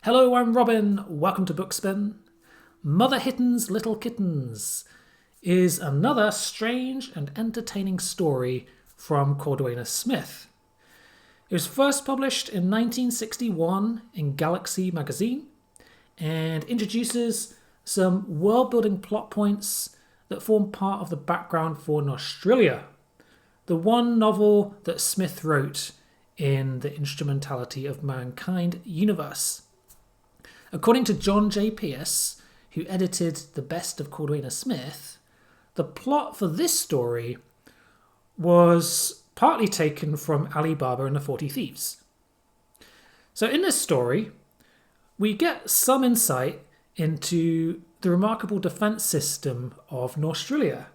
Hello, I'm Robin. Welcome to Bookspin. Mother Hitton's Little Kittons is another strange and entertaining story from Cordwainer Smith. It was first published in 1961 in Galaxy magazine and introduces some world-building plot points that form part of the background for Nostralia, the one novel that Smith wrote in the Instrumentality of Mankind universe. According to John J. Pierce, who edited The Best of Cordwainer Smith, the plot for this story was partly taken from Ali Baba and the 40 Thieves. So in this story, we get some insight into the remarkable defence system of Nostralia,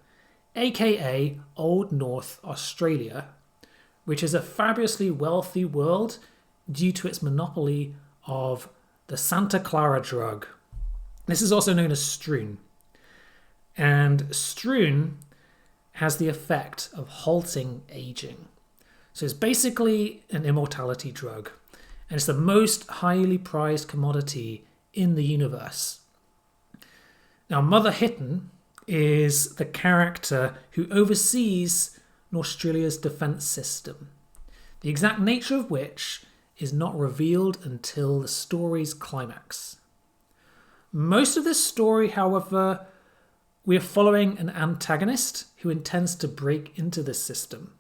aka Old North Australia, which is a fabulously wealthy world due to its monopoly of the Santa Clara drug. This is also known as Stroon. And Stroon has the effect of halting aging. So it's basically an immortality drug. And it's the most highly prized commodity in the universe. Now, Mother Hitton is the character who oversees Nostralia's defence system, the exact nature of which is not revealed until the story's climax. Most of this story, however, we are following an antagonist who intends to break into this system.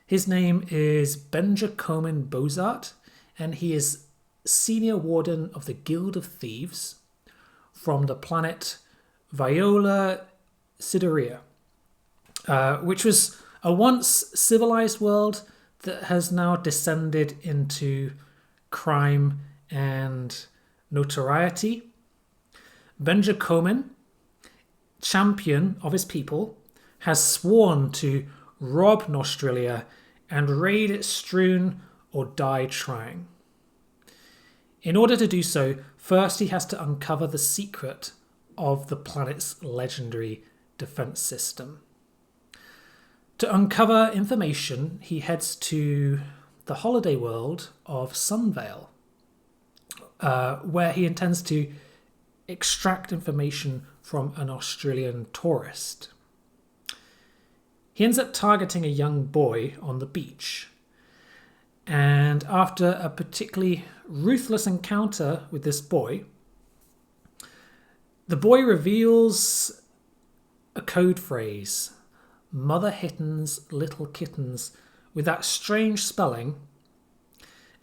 His name is Benjamin Bozart, and he is senior warden of the Guild of Thieves from the planet Viola Sideria, which was a once civilized world that has now descended into crime and notoriety. Benjamin, champion of his people, has sworn to rob Nostralia and raid its Stroon or die trying. In order to do so, first he has to uncover the secret of the planet's legendary defense system. To uncover information, he heads to the holiday world of Sunvale, where he intends to extract information from an Australian tourist. He ends up targeting a young boy on the beach, and after a particularly ruthless encounter with this boy, the boy reveals a code phrase, Mother Hitton's Little Kittons, with that strange spelling,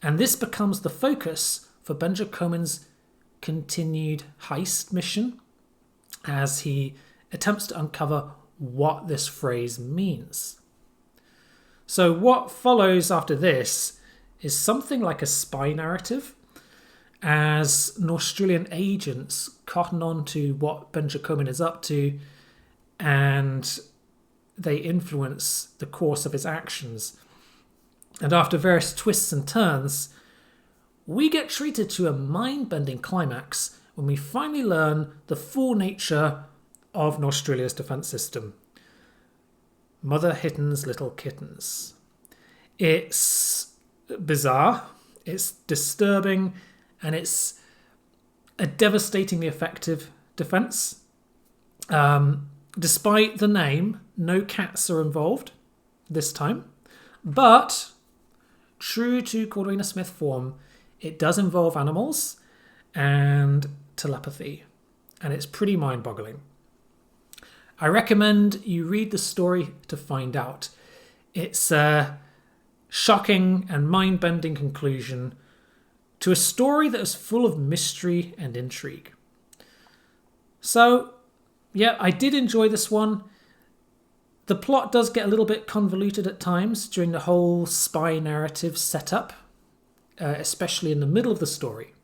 and this becomes the focus for Benjamin's continued heist mission as he attempts to uncover what this phrase means. So what follows after this is something like a spy narrative as Australian agents cotton on to what Benjamin is up to, and they influence the course of his actions. And after various twists and turns, we get treated to a mind-bending climax when we finally learn the full nature of Australia's defence system. Mother Hitton's Little Kittons. It's bizarre, it's disturbing, and it's a devastatingly effective defence. Despite the name, no cats are involved this time, but true to Cordwainer Smith form, it does involve animals and telepathy, and it's pretty mind-boggling. I recommend you read the story to find out. It's a shocking and mind-bending conclusion to a story that is full of mystery and intrigue. So, yeah, I did enjoy this one. The plot does get a little bit convoluted at times during the whole spy narrative setup, especially in the middle of the story.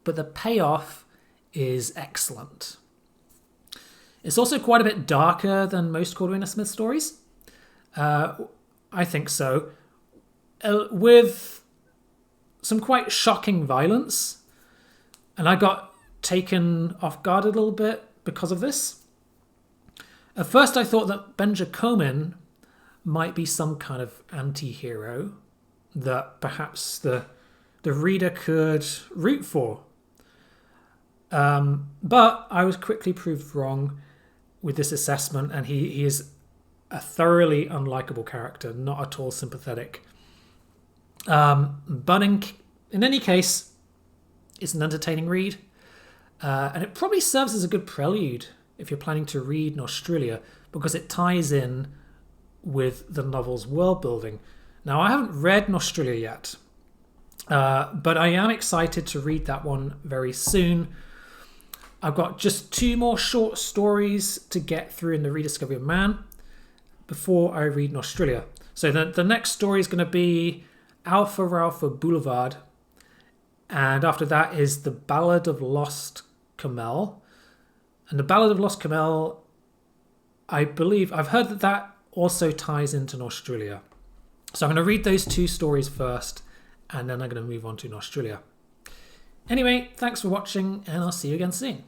But the payoff is excellent. It's also quite a bit darker than most Cordwainer Smith stories. I think so. With some quite shocking violence. And I got taken off guard a little bit because of this. At first I thought that Benjamin might be some kind of anti-hero, that perhaps the the reader could root for. But I was quickly proved wrong with this assessment, and he is a thoroughly unlikable character, not at all sympathetic. But in any case, it's an entertaining read, and it probably serves as a good prelude if you're planning to read Nostralia, because it ties in with the novel's world building. Now, I haven't read Nostralia yet, but I am excited to read that one very soon. I've got just 2 more short stories to get through in the Rediscovery of Man before I read Nostralia. So the next story is going to be Alpha Ralpha Boulevard, and after that is The Ballad of Lost Camel. And The Ballad of Lost Camel, I believe, I've heard that also ties into Nostralia. So I'm going to read those 2 stories first, and then I'm going to move on to Nostralia. Anyway, thanks for watching, and I'll see you again soon.